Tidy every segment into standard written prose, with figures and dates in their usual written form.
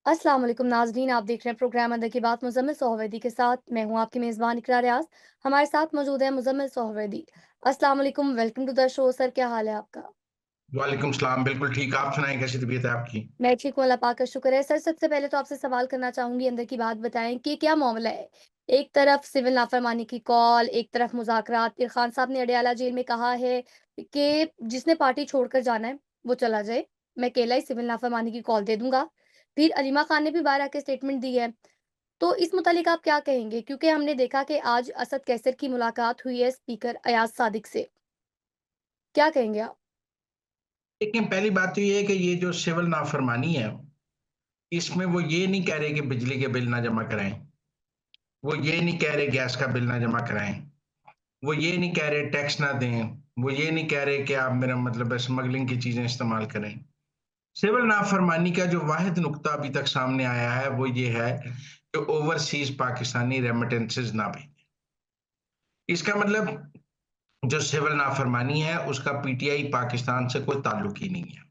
अस्सलाम वालेकुम नाज़रीन, आप देख रहे हैं प्रोग्राम अंदर की बात मुज़म्मिल सोहवैदी के साथ। मैं हूँ आपकी मेज़बान इकरा रियाज़। हमारे साथ मौजूद है मुज़म्मिल सोहवैदी। अस्सलाम वालेकुम, welcome to the show. Sir, क्या हाल है आपका? वालेकुम सलाम, बिल्कुल ठीक। आप सुनाएँ कैसी तबीयत है आपकी? मैं ठीक हूँ, अल्लाह पाक का शुक्र है। सर, सबसे पहले तो आपसे सवाल करना चाहूँगी, अंदर की बात बताएँ कि क्या मामला है? एक तरफ सिविल नाफ़रमानी की कॉल, एक तरफ मुज़ाकरात। इरफ़ान साहब ने अडयाला जेल में कहा है कि जिसने पार्टी छोड़कर जाना है, वो चला जाए। मैं अकेला ही सिविल नाफ़रमानी की कॉल दे दूँगा। फिर अलीमा खान ने भी बाहर आके स्टेटमेंट दी है। तो इस मुतालिक आप क्या कहेंगे? क्योंकि हमने देखा कि आज असद कैसर की मुलाकात हुई है स्पीकर अयाज सादिक से। क्या कहेंगे आप? देखिए, पहली बात तो ये है कि ये जो सिविल नाफ़रमानी है, इसमें वो ये नहीं कह रहे कि बिजली के बिल ना जमा कराएँ, वो ये नहीं कह रहे गैस का बिल ना जमा कराएँ, वो ये नहीं कह रहे टैक्स ना दें, वो ये नहीं कह रहे कि आप मेरा मतलब है स्मगलिंग की चीज़ें इस्तेमाल करें। सिविल नाफ़रमानी का जो वाहिद नुकता अभी तक सामने आया है, वो ये है कि ओवरसीज़ पाकिस्तानी रेमिटेंसेस ना भेजें। इसका मतलब जो सिविल नाफ़रमानी है, उसका पीटीआई पाकिस्तान से कोई ताल्लुक ही नहीं है।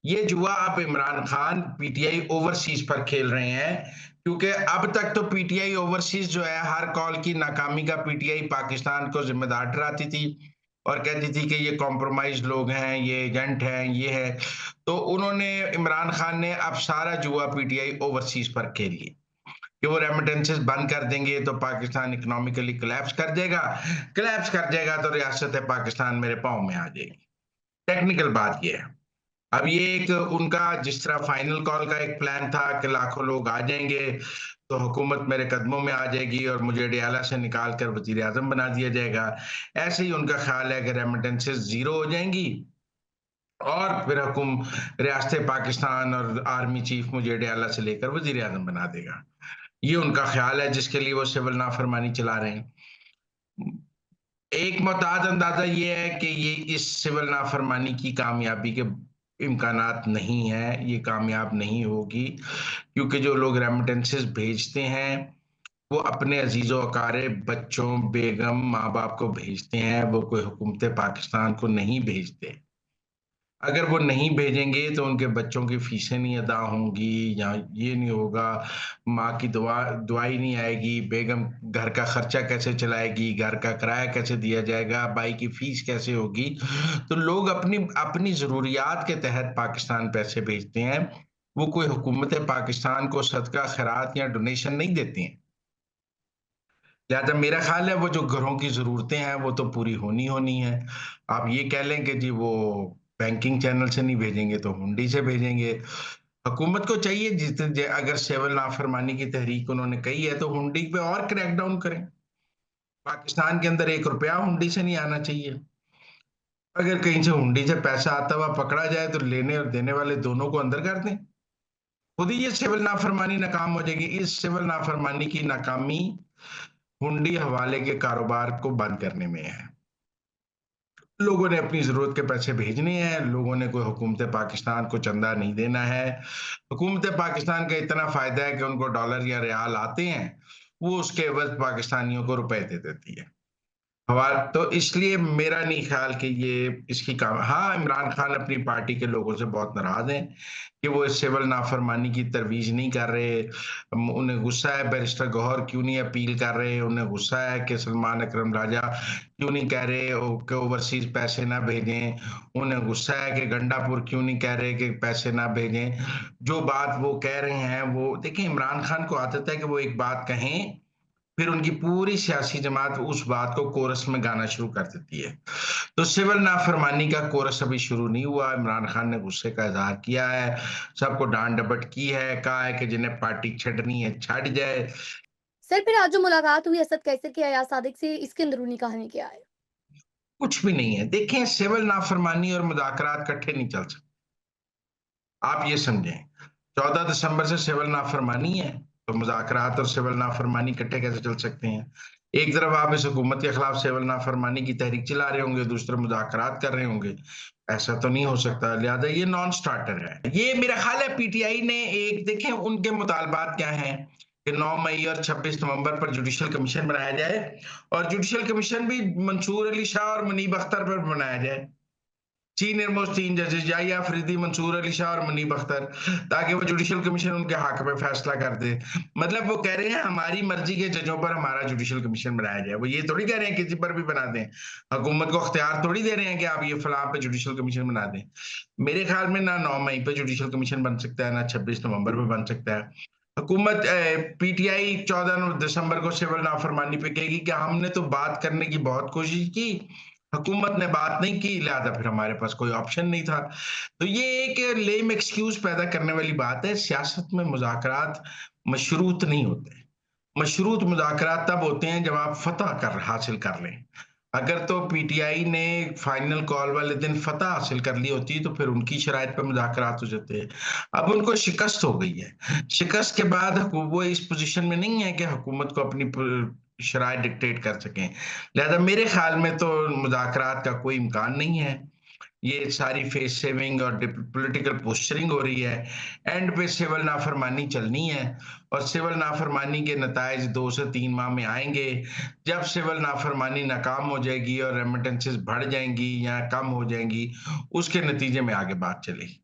ये जुआ अब इमरान खान पीटीआई ओवरसीज पर खेल रहे हैं क्योंकि अब तक तो पीटीआई ओवरसीज जो है हर कॉल की नाकामी का पीटीआई पाकिस्तान को जिम्मेदार ठहराती थी और कहती थी कि ये कॉम्प्रोमाइज लोग हैं, ये एजेंट हैं, ये है। तो उन्होंने इमरान खान ने अब सारा जुआ पीटीआई ओवरसीज पर खेल लिया कि वो रेमिटेंसेस बंद कर देंगे तो पाकिस्तान इकोनॉमिकली कोलैप्स कर जाएगा तो रियासत पाकिस्तान मेरे पाँव में आ जाएगी। टेक्निकल बात ये है। अब ये एक उनका जिस तरह फाइनल कॉल का एक प्लान था कि लाखों लोग आ जाएंगे तो हुकूमत मेरे कदमों में आ जाएगी और मुझे डियाला से निकाल कर वजीर आजम बना दिया जाएगा। ऐसे ही उनका ख्याल है कि रेमिटेंसेस जीरो हो जाएंगी और फिर हुकुम रियासत पाकिस्तान और आर्मी चीफ मुझे डियाला से लेकर वजीर आजम बना देगा। ये उनका ख्याल है जिसके लिए वो सिविल नाफरमानी चला रहे हैं। एक मोहतात अंदाजा ये है कि ये इस सिविल नाफरमानी की कामयाबी के इम्कानात नहीं है, ये कामयाब नहीं होगी क्योंकि जो लोग रेमिटेंसेस भेजते हैं, वो अपने अजीज़ो अकारिब, बच्चों, बेगम, माँ-बाप को भेजते हैं, वो कोई हुकूमत पाकिस्तान को नहीं भेजते। अगर वो नहीं भेजेंगे तो उनके बच्चों की फीसें नहीं अदा होंगी या ये नहीं होगा, माँ की दुआई नहीं आएगी, बेगम घर का खर्चा कैसे चलाएगी, घर का किराया कैसे दिया जाएगा, भाई की फीस कैसे होगी। तो लोग अपनी अपनी ज़रूरियात के तहत पाकिस्तान पैसे भेजते हैं। वो कोई हुकूमत पाकिस्तान को सदका, खैरात या डोनेशन नहीं देते हैं। लिहाजा मेरा ख्याल है वो जो घरों की ज़रूरतें हैं वो तो पूरी होनी होनी है। आप ये कह लें कि जी वो बैंकिंग चैनल से नहीं भेजेंगे तो हुंडी से भेजेंगे। हुकूमत को चाहिए अगर सिविल नाफरमानी की तहरीक उन्होंने कही है तो हुंडी पे और क्रैकडाउन करें। पाकिस्तान के अंदर 1 रुपया हुंडी से नहीं आना चाहिए। अगर कहीं से हुंडी से पैसा आता हुआ पकड़ा जाए तो लेने और देने वाले दोनों को अंदर कर दें। खुद ही ये सिविल नाफरमानी नाकाम हो जाएगी। इस सिविल नाफरमानी की नाकामी हुंडी हवाले के कारोबार को बंद करने में है। लोगों ने अपनी ज़रूरत के पैसे भेजने हैं, लोगों ने कोई हुकूमत पाकिस्तान को चंदा नहीं देना है। हुकूमत पाकिस्तान का इतना फ़ायदा है कि उनको डॉलर या रियाल आते हैं, वो उसके एवज़ पाकिस्तानियों को रुपए दे देती है। हवा तो इसलिए मेरा नहीं ख्याल कि ये इसकी काम हाँ, इमरान खान अपनी पार्टी के लोगों से बहुत नाराज़ हैं कि वो इस सिविल नाफरमानी की तरवीज नहीं कर रहे। उन्हें गुस्सा है बैरिस्टर गौहर क्यों नहीं अपील कर रहे, उन्हें गुस्सा है कि सलमान अकरम राजा क्यों नहीं कह रहे कि ओवरसीज पैसे ना भेजें, उन्हें गुस्सा है कि गंडापुर क्यों नहीं कह रहे कि पैसे ना भेजें। जो बात वो कह रहे हैं वो देखिए, इमरान खान को आदत है कि वो एक बात कहें फिर उनकी पूरी सियासी जमात उस बात को कोरस में गाना शुरू कर देती है। तो सिविल नाफरमानी का कोरस अभी शुरू नहीं हुआ। इमरान खान ने गुस्से का इज़हार किया है, सबको डांट-डपट की है, कहा है कि जिन्हें पार्टी छँटनी है छँट जाए। सर, फिर आज जो मुलाकात हुई असद कैसर की अयाज सादिक से, इसकी अंदरूनी कहानी क्या है? कुछ भी नहीं है। देखें, सिविल नाफरमानी और मुज़ाकरात इकट्ठे नहीं चल सकते। आप ये समझें, 14 दिसंबर से सिविल नाफरमानी है, तो मुज़ाकरात और सिविल नाफरमानी इकट्ठे कैसे चल सकते हैं? एक तरफ आप इस हुकूमत के खिलाफ सिविल नाफरमानी की तहरीक चला रहे होंगे, दूसरे मुज़ाकरात कर रहे होंगे। ऐसा तो नहीं हो सकता, लिहाजा ये नॉन स्टार्टर है। ये मेरा ख़्याल है पीटीआई ने एक देखें उनके मुतालबात क्या हैं कि 9 मई और 26 नवंबर पर जुडिशल कमीशन बनाया जाए और जुडिशल कमीशन भी मंसूर अली शाह और मुनीब अख्तर पर बनाया जाए। सीनियर मोस्ट 3 जजेस याहिया अफरीदी, मंसूर अली शाह और मुनीब अख्तर, ताकि वो जुडिशियल कमीशन उनके हक में फैसला कर दे। मतलब वो कह रहे हैं हमारी मर्जी के जजों पर हमारा जुडिशियल कमीशन बनाया जाए। वो ये थोड़ी कह रहे हैं किसी पर भी बना दें। हुकूमत को अख्तियार थोड़ी दे रहे हैं कि आप ये फलां पे जुडिशियल कमीशन बना दें। मेरे ख्याल में ना 9 मई पे जुडिशियल कमीशन बन सकता है, ना 26 नवंबर पे बन सकता है। हुकूमत पीटीआई 14 दिसंबर को सिविल नाफरमानी पे कहेगी कि हमने तो बात करने की बहुत कोशिश की, हुकूमत ने बात नहीं की, लिहाजा फिर हमारे पास कोई ऑप्शन नहीं था। तो ये एक लेम एक्सक्यूज पैदा करने वाली बात है। सियासत में मुज़ाकरात मशरूत नहीं होते। मशरूत मुज़ाकरात तब होते हैं जब आप फतह कर हासिल कर लें। अगर तो पीटीआई ने फाइनल कॉल वाले दिन फतह हासिल कर ली होती तो फिर उनकी शराइत पे मुज़ाकरात हो जाते। अब उनको शिकस्त हो गई है। शिकस्त के बाद वो इस पोज़ीशन में नहीं है कि हुकूमत को अपनी शराइत डिक्टेट कर सकें। लिहाजा मेरे ख्याल में तो मुज़ाकरात का कोई इम्कान नहीं है। ये सारी फेस सेविंग और पॉलिटिकल पोस्चरिंग हो रही है। एंड पे सिविल नाफरमानी चलनी है और सिविल नाफरमानी के नतायज 2 से 3 माह में आएंगे। जब सिविल नाफरमानी नाकाम हो जाएगी और रेमिटेंसेस बढ़ जाएंगी या कम हो जाएंगी, उसके नतीजे में आगे बात चलेगी।